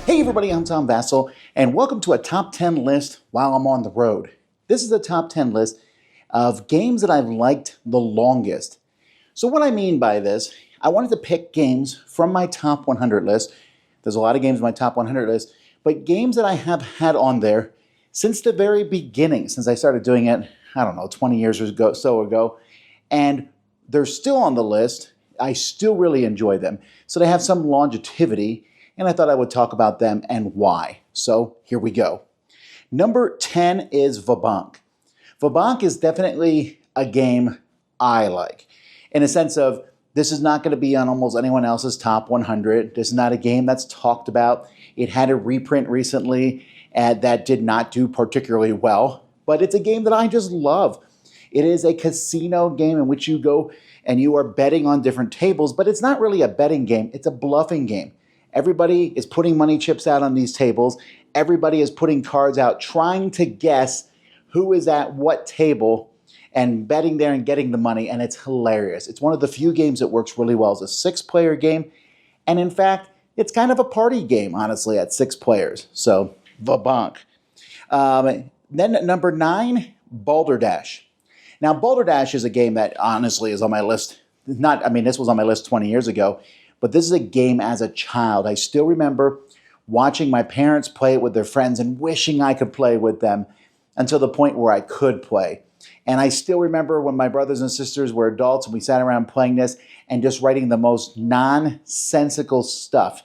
Hey everybody, I'm Tom Vasel, and welcome to a top 10 list while I'm on the road. This is a top 10 list of games that I've liked the longest. So what I mean by this, I wanted to pick games from my top 100 list. There's a lot of games in my top 100 list, but games that I have had on there since the very beginning, since I started doing it, 20 years or so ago, and they're still on the list. I still really enjoy them. So they have some longevity, and I thought I would talk about them and why. So here we go. Number 10 is Vabank. Vabank is definitely a game I like, in a sense of this is not going to be on almost anyone else's top 100. This is not a game that's talked about. It had a reprint recently that did not do particularly well, but it's a game that I just love. It is a casino game in which you go and you are betting on different tables, but it's not really a betting game. It's a bluffing game. Everybody is putting money chips out on these tables. Everybody is putting cards out, trying to guess who is at what table and betting there and getting the money, and it's hilarious. It's one of the few games that works really well. It's a 6-player game, and in fact, it's kind of a party game, honestly, at 6 players. So, Vabank. Then at number 9, Balderdash. Now, Balderdash is a game that honestly is on my list. This was on my list 20 years ago, but this is a game as a child. I still remember watching my parents play it with their friends and wishing I could play with them until the point where I could play. And I still remember when my brothers and sisters were adults and we sat around playing this and just writing the most nonsensical stuff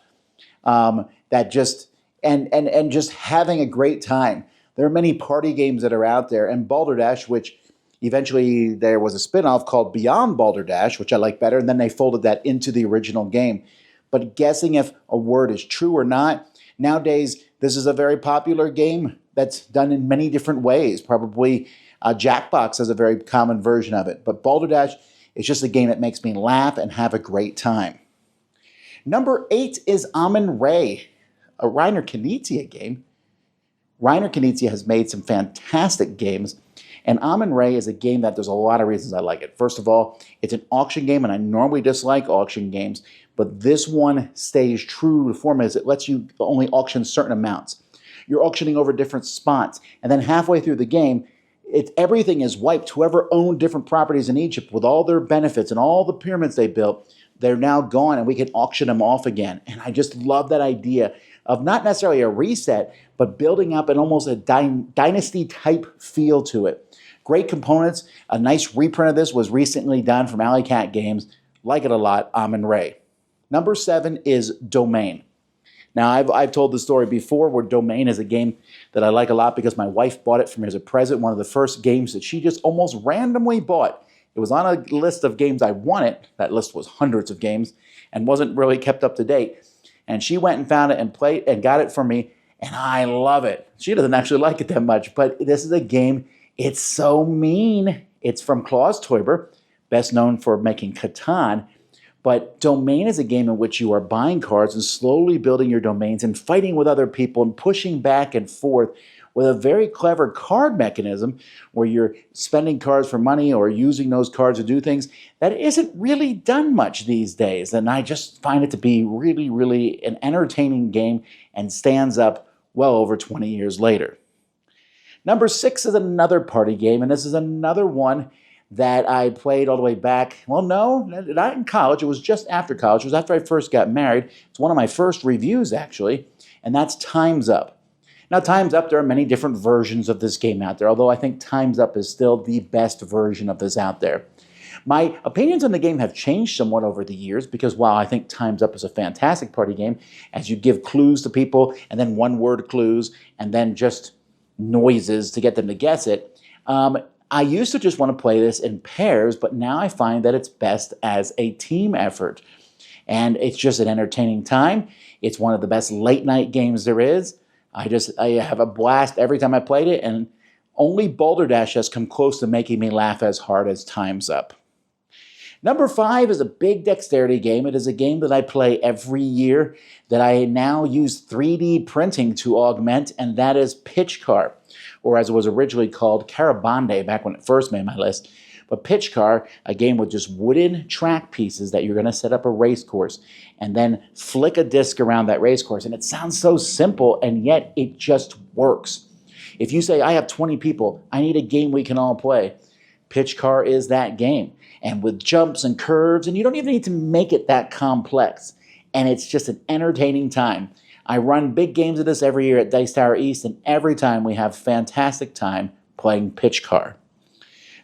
that just having a great time. There are many party games that are out there, and Balderdash, which eventually there was a spin-off called Beyond Balderdash, which I like better, and then they folded that into the original game. But guessing if a word is true or not, nowadays this is a very popular game that's done in many different ways. Probably Jackbox has a very common version of it. But Balderdash is just a game that makes me laugh and have a great time. Number 8 is Amun-Re, a Reiner Knizia game. Reiner Knizia has made some fantastic games, and Amun-Re is a game that there's a lot of reasons I like it. First of all, it's an auction game, and I normally dislike auction games, but this one stays true to form as it lets you only auction certain amounts. You're auctioning over different spots, and then halfway through the game, everything is wiped. Whoever owned different properties in Egypt with all their benefits and all the pyramids they built, they're now gone, and we can auction them off again. And I just love that idea of not necessarily a reset, but building up an almost a dynasty-type feel to it. Great components. A nice reprint of this was recently done from Alley Cat Games. Like it a lot, Amun-Re. Number 7 is Domain. Now, I've told the story before where Domain is a game that I like a lot because my wife bought it for me as a present, one of the first games that she just almost randomly bought. It was on a list of games I wanted. That list was hundreds of games and wasn't really kept up to date. And she went and found it and played and got it for me, and I love it. She doesn't actually like it that much, but this is a game, it's so mean. It's from Klaus Teuber, best known for making Catan. But Domain is a game in which you are buying cards and slowly building your domains and fighting with other people and pushing back and forth with a very clever card mechanism where you're spending cards for money or using those cards to do things that isn't really done much these days. And I just find it to be really, really an entertaining game and stands up well over 20 years later. Number 6 is another party game, and this is another one that I played all the way back. Well, no, not in college. It was just after college. It was after I first got married. It's one of my first reviews, actually, and that's Time's Up. Now, Time's Up, there are many different versions of this game out there, although I think Time's Up is still the best version of this out there. My opinions on the game have changed somewhat over the years because while I think Time's Up is a fantastic party game, as you give clues to people and then one-word clues and then just noises to get them to guess it, I used to just want to play this in pairs, but now I find that it's best as a team effort. And it's just an entertaining time. It's one of the best late-night games there is. I have a blast every time I played it, and only Balderdash has come close to making me laugh as hard as Time's Up. Number 5 is a big dexterity game. It is a game that I play every year that I now use 3D printing to augment, and that is Pitch Car, or as it was originally called, Carabande, back when it first made my list. But Pitch Car, a game with just wooden track pieces that you're going to set up a race course and then flick a disc around that race course. And it sounds so simple, and yet it just works. If you say, I have 20 people, I need a game we can all play, Pitch Car is that game. And with jumps and curves, and you don't even need to make it that complex. And it's just an entertaining time. I run big games of this every year at Dice Tower East, and every time we have fantastic time playing Pitch Car.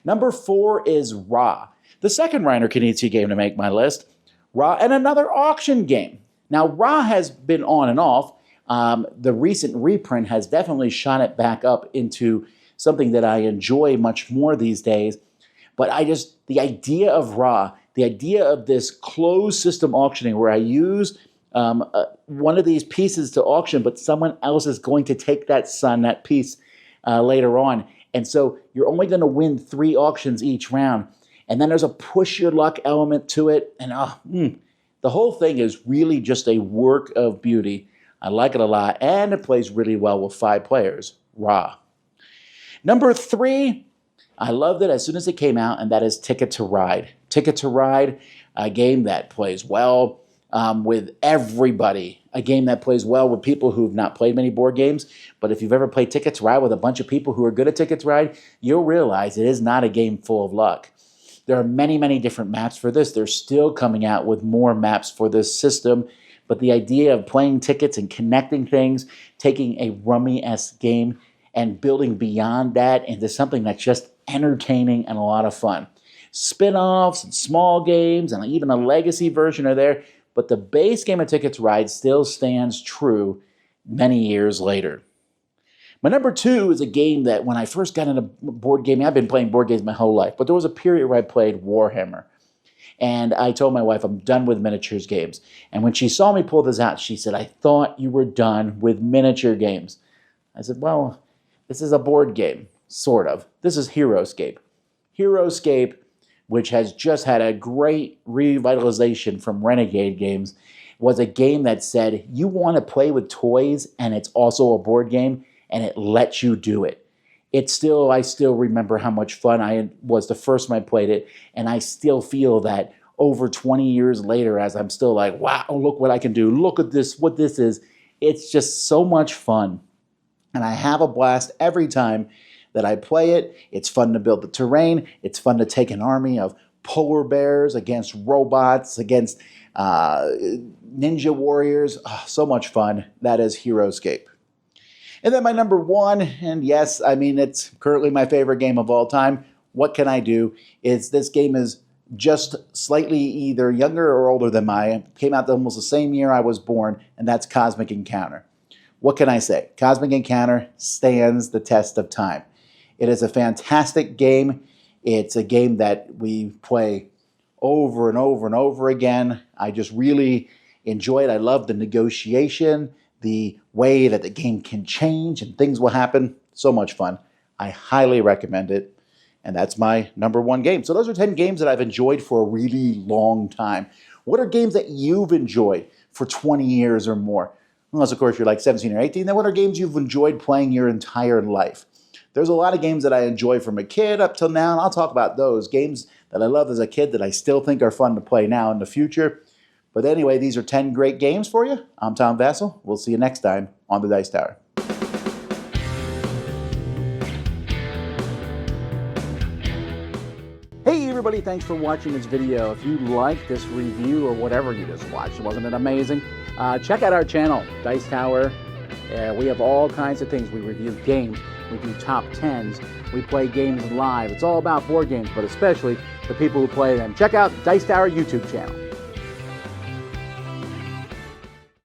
Number 4 is Ra, the second Reiner Knizia game to make my list. Ra, and another auction game. Now, Ra has been on and off. The recent reprint has definitely shot it back up into something that I enjoy much more these days. But the idea of Ra, the idea of this closed system auctioning where I use one of these pieces to auction, but someone else is going to take that piece later on. And so you're only going to win 3 auctions each round. And then there's a push your luck element to it. And the whole thing is really just a work of beauty. I like it a lot. And it plays really well with 5 players. Ra. Number 3, I loved it as soon as it came out, and that is Ticket to Ride. Ticket to Ride, a game that plays well with everybody. A game that plays well with people who have not played many board games. But if you've ever played Ticket to Ride with a bunch of people who are good at Ticket to Ride, you'll realize it is not a game full of luck. There are many, many different maps for this. They're still coming out with more maps for this system. But the idea of playing tickets and connecting things, taking a rummy-esque game and building beyond that into something that's just entertaining and a lot of fun. Spin-offs and small games and even a legacy version are there, but the base game of Ticket to Ride still stands true many years later. My number 2 is a game that when I first got into board gaming, I've been playing board games my whole life, but there was a period where I played Warhammer. And I told my wife, I'm done with miniatures games. And when she saw me pull this out, she said, I thought you were done with miniature games. I said, well, this is a board game. Sort of. This is Heroescape. Heroescape, which has just had a great revitalization from Renegade Games, was a game that said, you want to play with toys and it's also a board game, and it lets you do it. I still remember how much fun I was the first time I played it, and I still feel that over 20 years later, as I'm still like, wow, look what I can do. Look at this, what this is. It's just so much fun. And I have a blast every time that I play it. It's fun to build the terrain. It's fun to take an army of polar bears against robots, against ninja warriors. Oh, so much fun. That is Heroescape. And then my number 1, and yes, I mean, it's currently my favorite game of all time. What can I do? This game is just slightly either younger or older than mine. It came out almost the same year I was born, and that's Cosmic Encounter. What can I say? Cosmic Encounter stands the test of time. It is a fantastic game. It's a game that we play over and over and over again. I just really enjoy it. I love the negotiation, the way that the game can change and things will happen. So much fun. I highly recommend it. And that's my number 1 game. So those are 10 games that I've enjoyed for a really long time. What are games that you've enjoyed for 20 years or more? Unless, of course, you're like 17 or 18. Then what are games you've enjoyed playing your entire life? There's a lot of games that I enjoy from a kid up till now, and I'll talk about those. Games that I loved as a kid that I still think are fun to play now in the future. But anyway, these are 10 great games for you. I'm Tom Vasel. We'll see you next time on the Dice Tower. Hey everybody, thanks for watching this video. If you like this review or whatever you just watched, wasn't it amazing? Check out our channel, Dice Tower. We have all kinds of things. We review games, we do top 10s, we play games live. It's all about board games, but especially the people who play them. Check out Dice Tower YouTube channel.